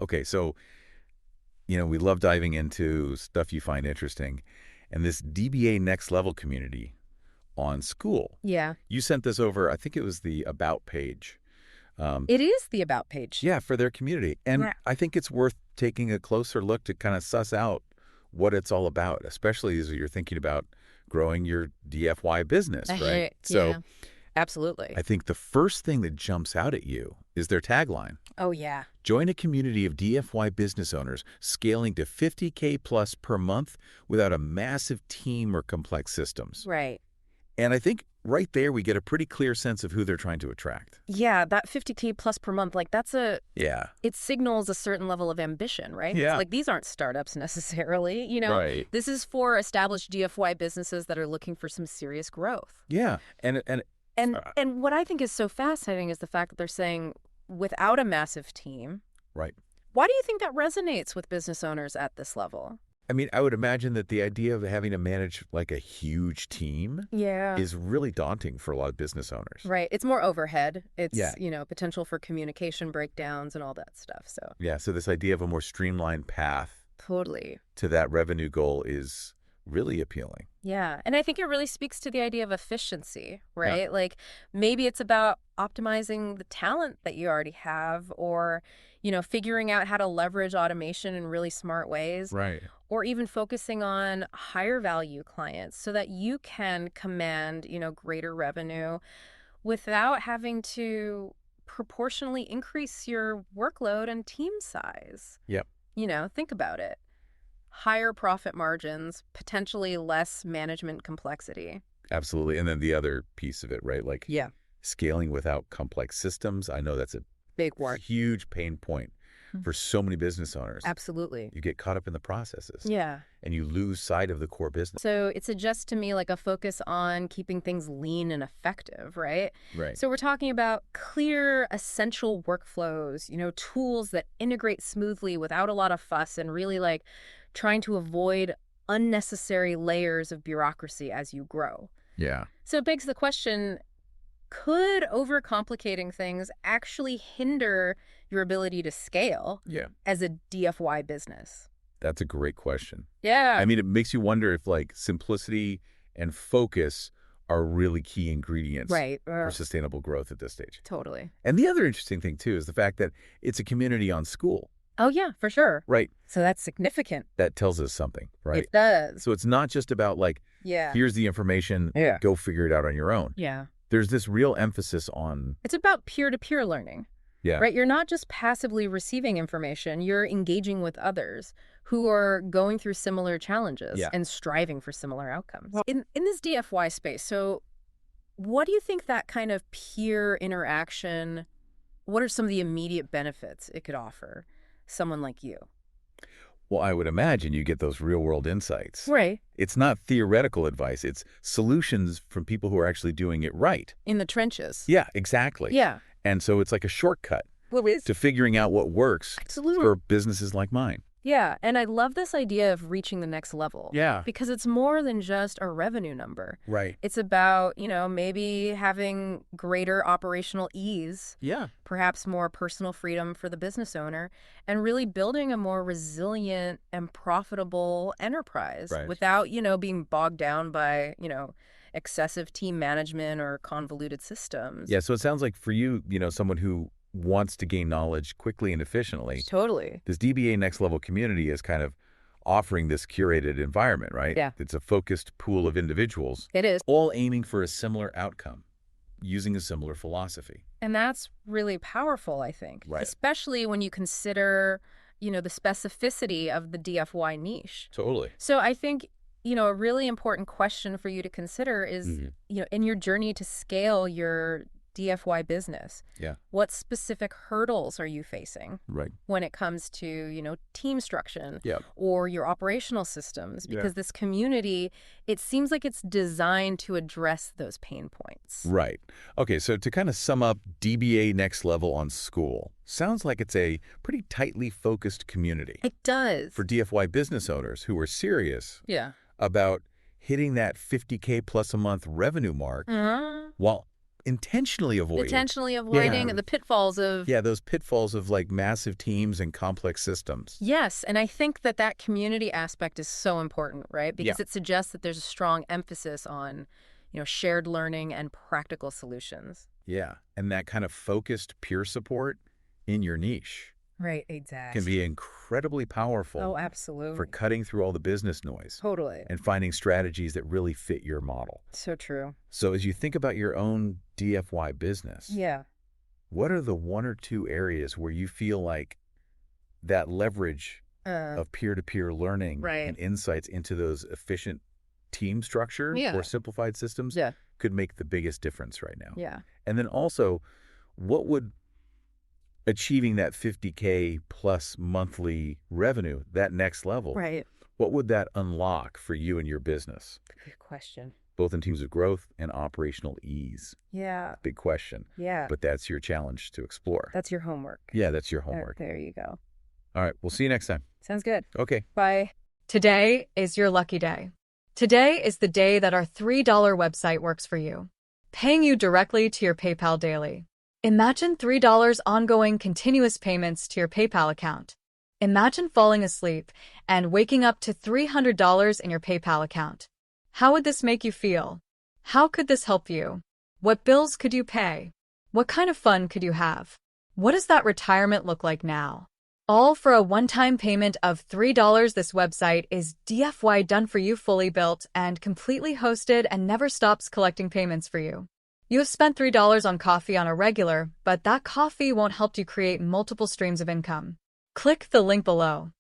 Okay, so, we love diving into stuff you find interesting. And this DBA Next Level community on Skool, Yeah. you sent this over, I think it was the About page. It is the About page. Yeah, for their community. And Yeah. I think it's worth taking a closer look to kind of suss out what it's all about, especially as you're thinking about growing your DFY business, right? So Yeah, absolutely. I think the first thing that jumps out at you is their tagline. Oh, yeah. Join a community of DFY business owners scaling to 50K plus per month without a massive team or complex systems. Right. And I think right there we get a pretty clear sense of who they're trying to attract. Yeah, that 50K plus per month, like Yeah. it signals a certain level of ambition, right? It's Yeah. like these aren't startups necessarily, Right. This is for established DFY businesses that are looking for some serious growth. Yeah. And And what I think is so fascinating is the fact that they're saying without a massive team. right. Why do you think that resonates with business owners at this level? I mean, I would imagine that the idea of having to manage like a huge team Yeah. is really daunting for a lot of business owners. Right. It's more overhead. It's, Yeah. Potential for communication breakdowns and all that stuff. So Yeah, so this idea of a more streamlined path totally. to that revenue goal is really appealing. Yeah. And I think it really speaks to the idea of efficiency, right? Like maybe it's about optimizing the talent that you already have or, figuring out how to leverage automation in really smart ways. Right. Or even focusing on higher value clients so that you can command, greater revenue without having to proportionally increase your workload and team size. Yep. Think about it. Higher profit margins, potentially less management complexity. Absolutely. And then the other piece of it, right? Like Yeah. scaling without complex systems. I know that's a Big work. huge pain point for so many business owners. Absolutely. You get caught up in the processes. Yeah. And you lose sight of the core business. So it suggests to me like a focus on keeping things lean and effective, right? Right. So we're talking about clear, essential workflows, tools that integrate smoothly without a lot of fuss and really like trying to avoid unnecessary layers of bureaucracy as you grow. Yeah. So it begs the question, could overcomplicating things actually hinder your ability to scale as a DFY business? That's a great question. Yeah. I mean, it makes you wonder if like simplicity and focus are really key ingredients Right. for sustainable growth at this stage. Totally. And the other interesting thing, too, is the fact that it's a community on Skool. Oh, yeah, for sure. Right. So that's significant. That tells us something, right? It does. So it's not just about like, Yeah. here's the information, go figure it out on your own. Yeah. There's this real emphasis on... It's about peer-to-peer learning. Yeah. Right? You're not just passively receiving information, you're engaging with others who are going through similar challenges and striving for similar outcomes. In this DFY space, so what do you think that kind of peer interaction, what are some of the immediate benefits it could offer someone like you? Well, I would imagine you get those real-world insights. Right. It's not theoretical advice. It's solutions from people who are actually doing it right. In the trenches. Yeah, exactly. Yeah. And so it's like a shortcut to figuring out what works for businesses like mine. Yeah, and I love this idea of reaching the next level. Yeah. Because it's more than just a revenue number. Right. It's about, maybe having greater operational ease. Yeah. Perhaps more personal freedom for the business owner, and really building a more resilient and profitable enterprise without, being bogged down by, excessive team management or convoluted systems. Yeah, so it sounds like for you, someone who wants to gain knowledge quickly and efficiently. Totally. This DBA Next Level community is kind of offering this curated environment, right? Yeah. It's a focused pool of individuals. It is. All aiming for a similar outcome, using a similar philosophy. And that's really powerful, I think. Right. Especially when you consider, the specificity of the DFY niche. Totally. So I think, a really important question for you to consider is, in your journey to scale your DFY business, what specific hurdles are you facing when it comes to, team structure or your operational systems? Because this community, it seems like it's designed to address those pain points. Right. Okay, so to kind of sum up DBA Next Level on Skool, sounds like it's a pretty tightly focused community. It does. For DFY business owners who are serious about hitting that 50K plus a month revenue mark while intentionally avoiding. Intentionally avoiding the pitfalls of... Yeah, those pitfalls of like massive teams and complex systems. Yes, and I think that that community aspect is so important, right? Because it suggests that there's a strong emphasis on, shared learning and practical solutions. Yeah, and that kind of focused peer support in your niche. Right, exactly. Can be incredibly powerful. Oh, absolutely. For cutting through all the business noise. Totally. And finding strategies that really fit your model. So true. So as you think about your own DFY business, what are the 1 or 2 areas where you feel like that leverage of peer-to-peer learning and insights into those efficient team structure or simplified systems could make the biggest difference right now? Yeah. And then also, what would achieving that $50K plus monthly revenue, that next level, what would that unlock for you and your business? Good question. Both in terms of growth and operational ease. Yeah. Big question. Yeah. But that's your challenge to explore. That's your homework. Yeah, that's your homework. There you go. All right, we'll see you next time. Sounds good. Okay. Bye. Today is your lucky day. Today is the day that our $3 website works for you, paying you directly to your PayPal daily. Imagine $3 ongoing continuous payments to your PayPal account. Imagine falling asleep and waking up to $300 in your PayPal account. How would this make you feel? How could this help you? What bills could you pay? What kind of fun could you have? What does that retirement look like now? All for a one-time payment of $3. This website is DFY done for you, fully built and completely hosted, and never stops collecting payments for you. You have spent $3 on coffee on a regular, but that coffee won't help you create multiple streams of income. Click the link below.